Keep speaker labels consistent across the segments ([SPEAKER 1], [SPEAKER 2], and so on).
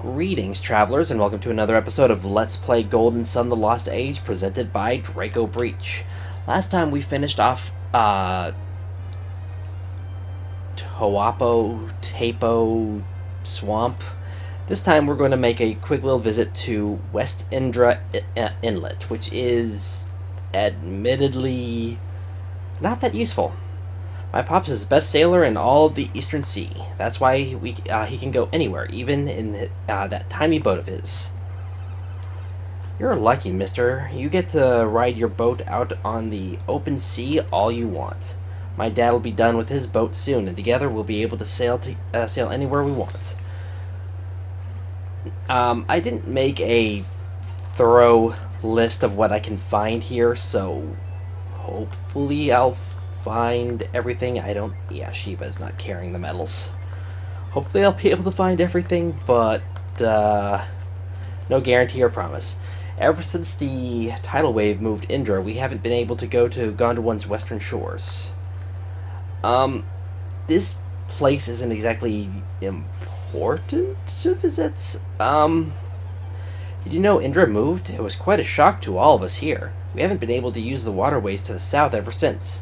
[SPEAKER 1] Greetings, travelers, and welcome to another episode of Let's Play Golden Sun: The Lost Age, presented by Draco Breach. Last time we finished off, Tapo Swamp. This time we're going to make a quick little visit to West Indra Inlet, which is admittedly not that useful. My pops is the best sailor in all of the Eastern Sea. That's why he can go anywhere, even in that tiny boat of his. You're lucky, mister. You get to ride your boat out on the open sea all you want. My dad will be done with his boat soon, and together we'll be able to sail anywhere we want. I didn't make a thorough list of what I can find here, so hopefully I'll find everything. Sheba is not carrying the metals. Hopefully I'll be able to find everything, but no guarantee or promise. Ever since the tidal wave moved Indra, we haven't been able to go to Gondwan's western shores. This place isn't exactly important to visit. Did you know Indra moved? It was quite a shock to all of us here. We haven't been able to use the waterways to the south ever since.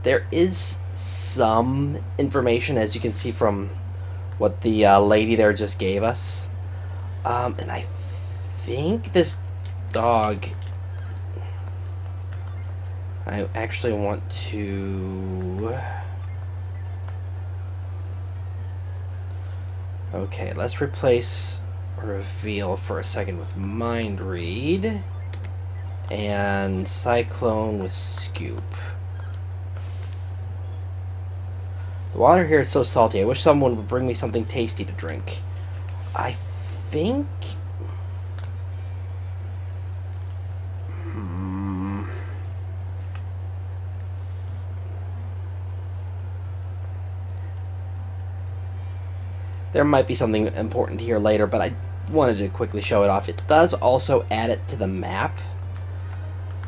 [SPEAKER 1] There is some information, as you can see from what the lady there just gave us. And I think this dog... I actually want to... Okay, let's replace Reveal for a second with Mind Read. And Cyclone with Scoop. The water here is so salty. I wish someone would bring me something tasty to drink. I think... There might be something important here later, but I wanted to quickly show it off. It does also add it to the map.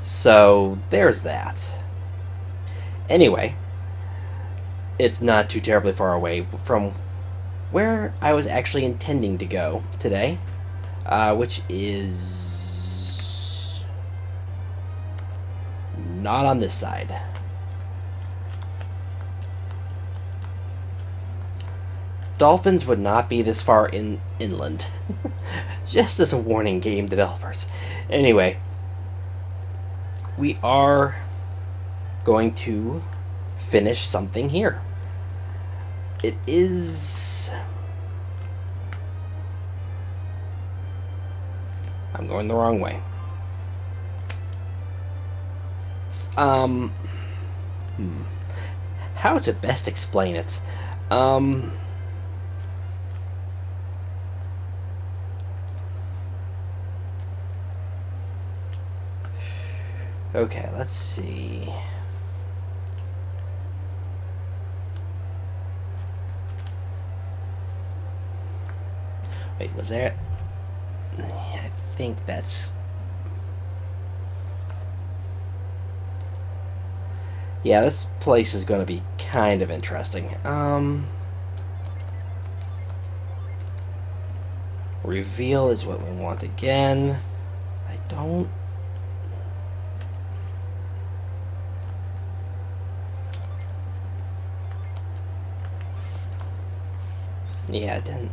[SPEAKER 1] So, there's that. Anyway, it's not too terribly far away from where I was actually intending to go today, which is not on this side. Dolphins would not be this far inland. Just as a warning, game developers. Anyway, we are going to finish something here. It is... I'm going the wrong way. How to best explain it? Okay, let's see. Wait, was there... I think that's... Yeah, this place is going to be kind of interesting. Reveal is what we want again. I don't... Yeah, then...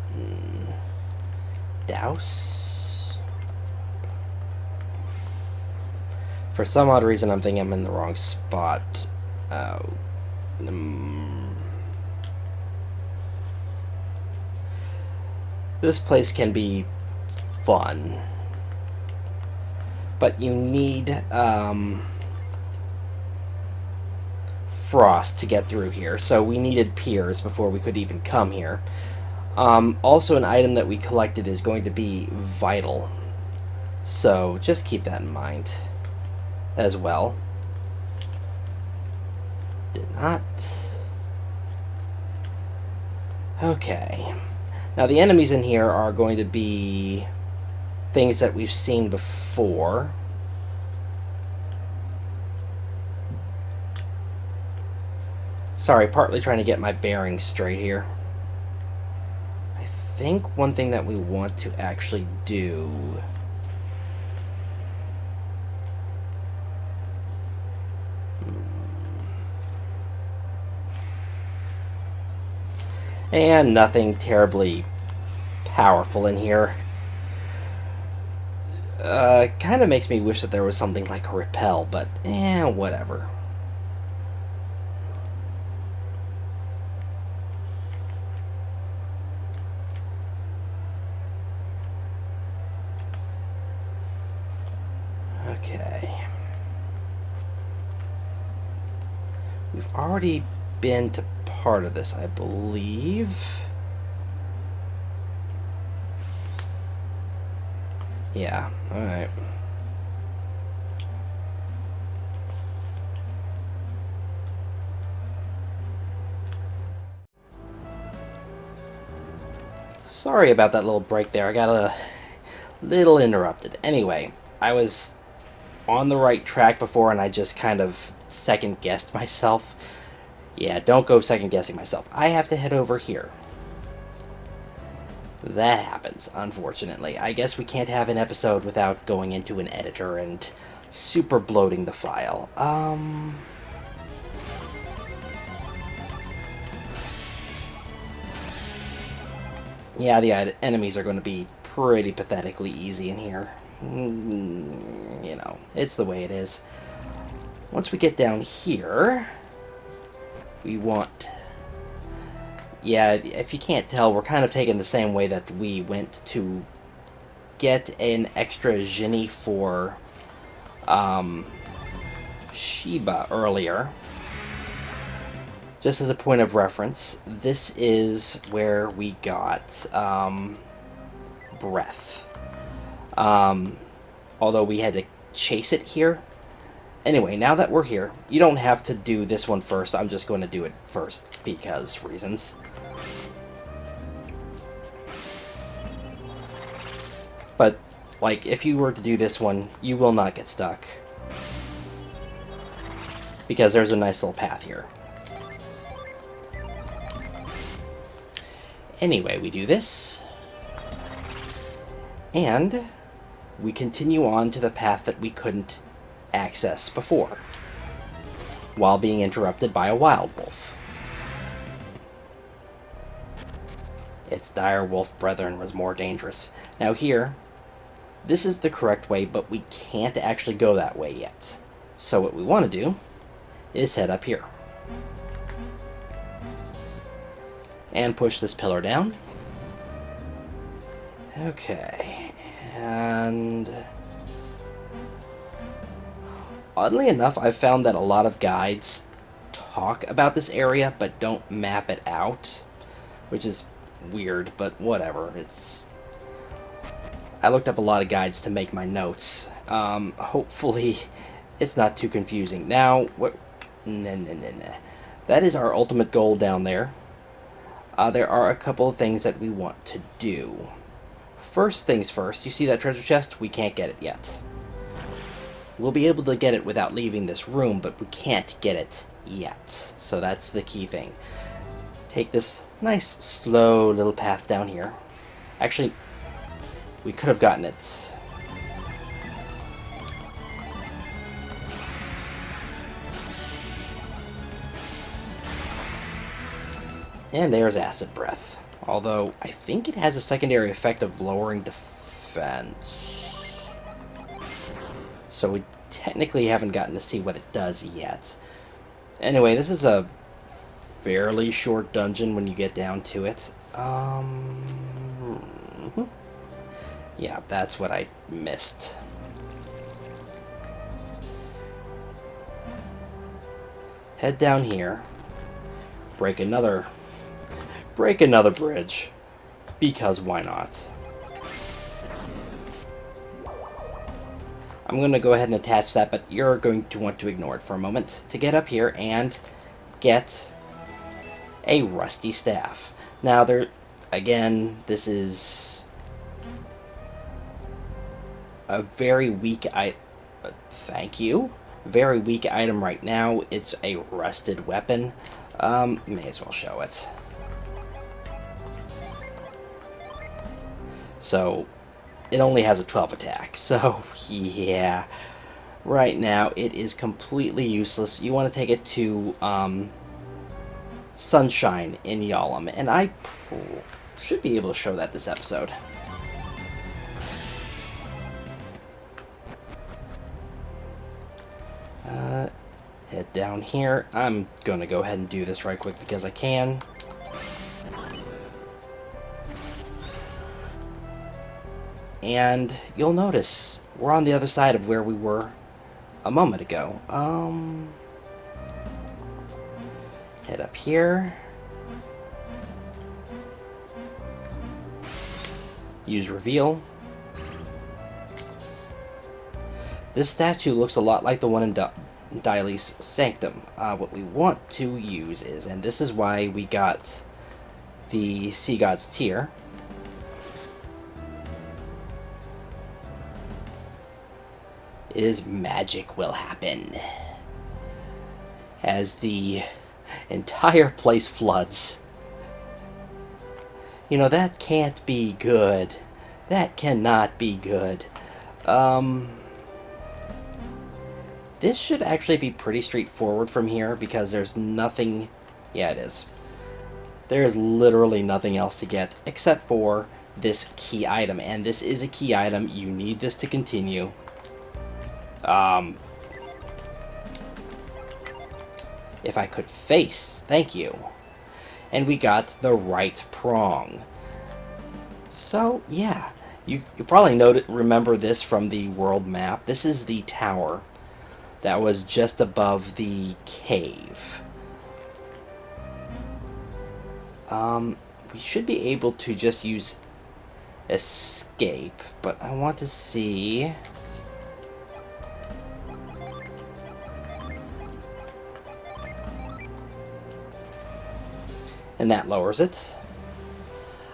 [SPEAKER 1] Douse? For some odd reason, I'm thinking I'm in the wrong spot. This place can be fun. But you need, frost to get through here, so we needed Piers before we could even come here. Also, an item that we collected is going to be vital, so just keep that in mind as well. Did not. Okay. Now, the enemies in here are going to be things that we've seen before. Sorry, partly trying to get my bearings straight here. I think one thing that we want to actually do... And nothing terribly powerful in here. Kind of makes me wish that there was something like a repel, but whatever. Okay. We've already been to part of this, I believe. Yeah, alright. Sorry about that little break there. I got a little interrupted. Anyway, I was on the right track before and I just kind of second-guessed myself. Yeah, don't go second-guessing myself. I have to head over here. That happens, unfortunately. I guess we can't have an episode without going into an editor and super bloating the file. Yeah, the enemies are going to be pretty pathetically easy in here. You know, it's the way it is. Once we get down here, we want... Yeah, if you can't tell, we're kind of taking the same way that we went to get an extra genie for Sheba earlier. Just as a point of reference, this is where we got breath. Although we had to chase it here. Anyway, now that we're here, you don't have to do this one first. I'm just going to do it first because reasons. But, like, if you were to do this one, you will not get stuck. Because there's a nice little path here. Anyway, we do this. And we continue on to the path that we couldn't access before, while being interrupted by a wild wolf. Its dire wolf brethren was more dangerous. Now here, this is the correct way, but we can't actually go that way yet. So what we want to do is head up here. And push this pillar down. Okay. And... oddly enough, I've found that a lot of guides talk about this area, but don't map it out. Which is weird, but whatever. I looked up a lot of guides to make my notes. Hopefully it's not too confusing. Now, what? Nah. That is our ultimate goal down there. There are a couple of things that we want to do. First things first, you see that treasure chest? We can't get it yet. We'll be able to get it without leaving this room, but we can't get it yet. So that's the key thing. Take this nice, slow little path down here. Actually, we could have gotten it. And there's acid breath. Although, I think it has a secondary effect of lowering defense. So we technically haven't gotten to see what it does yet. Anyway, this is a fairly short dungeon when you get down to it. Yeah, that's what I missed. Head down here. Break another bridge. Because why not? I'm going to go ahead and attach that, but you're going to want to ignore it for a moment to get up here and get a rusty staff. Now, again, this is a very weak thank you. Very weak item right now. It's a rusted weapon. May as well show it. So it only has a 12 attack. So yeah, right now it is completely useless. You want to take it to Sunshine in Yalom, and I should be able to show that this episode. Head down here. I'm gonna go ahead and do this right quick because I can. And you'll notice we're on the other side of where we were a moment ago. Head up here. Use reveal. This statue looks a lot like the one in Diley's Sanctum. What we want to use is, and this is why we got the Sea God's Tear, is magic will happen. As the entire place floods. You know, that can't be good. That cannot be good. This should actually be pretty straightforward from here because there's nothing... Yeah, it is. There is literally nothing else to get except for this key item. And this is a key item. You need this to continue. If I could face. Thank you. And we got the right prong. So, yeah. You probably remember this from the world map. This is the tower that was just above the cave. We should be able to just use escape, but I want to see... And that lowers it.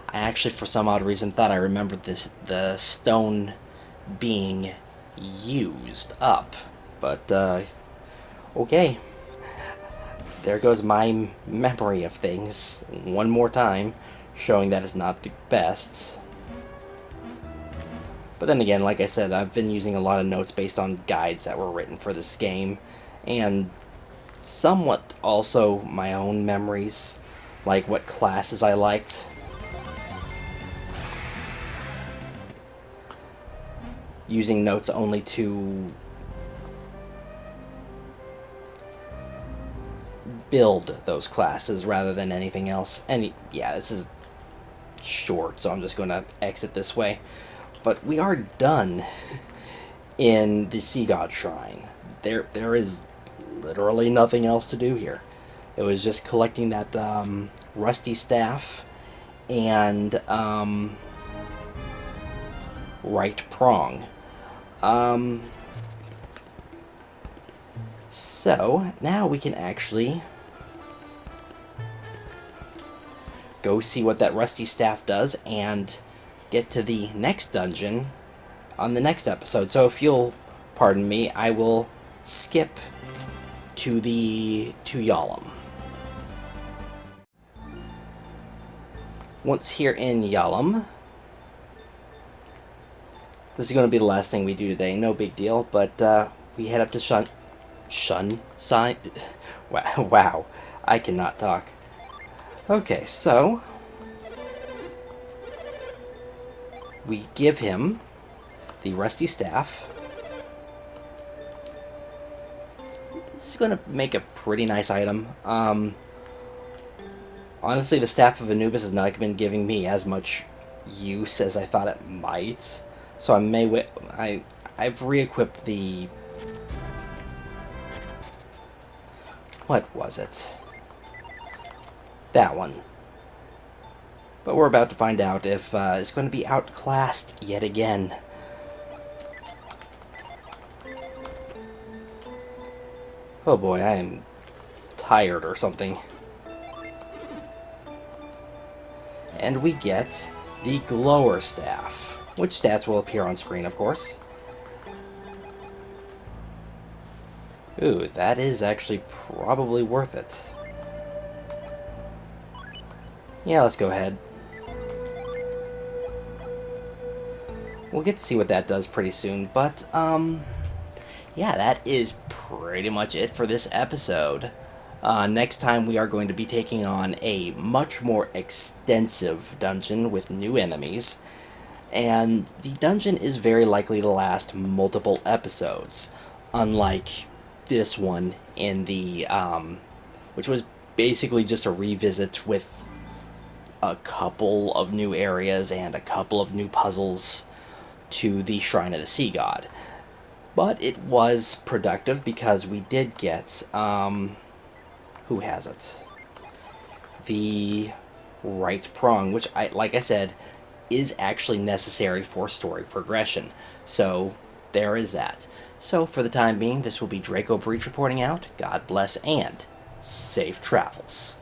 [SPEAKER 1] I actually, for some odd reason, thought I remembered the stone being used up. But, okay. There goes my memory of things one more time, showing that it's not the best. But then again, like I said, I've been using a lot of notes based on guides that were written for this game, and somewhat also my own memories, like what classes I liked. Using notes only to build those classes rather than anything else. And yeah, this is short, so I'm just going to exit this way. But we are done in the Sea God Shrine. There is literally nothing else to do here. It was just collecting that rusty staff and right prong. So now we can actually go see what that rusty staff does and get to the next dungeon on the next episode. So if you'll pardon me, I will skip to Yalom. Once here in Yalom, this is going to be the last thing we do today. No big deal, but we head up to Sign. Wow, I cannot talk. Okay, so we give him the rusty staff. This is going to make a pretty nice item. Honestly, the Staff of Anubis has not been giving me as much use as I thought it might. So I've re-equipped the... What was it? That one. But we're about to find out if it's going to be outclassed yet again. Oh boy, I am tired or something. And we get the Glower Staff, which stats will appear on screen, of course. Ooh, that is actually probably worth it. Yeah, let's go ahead. we'll get to see what that does pretty soon. But, yeah, that is pretty much it for this episode. Next time we are going to be taking on a much more extensive dungeon with new enemies. And the dungeon is very likely to last multiple episodes, unlike this one in the, which was basically just a revisit with a couple of new areas and a couple of new puzzles to the Shrine of the Sea God. But it was productive because we did get, who has it? The right prong, which, like I said, is actually necessary for story progression. So, there is that. So, for the time being, this will be Draco Breach reporting out. God bless and safe travels.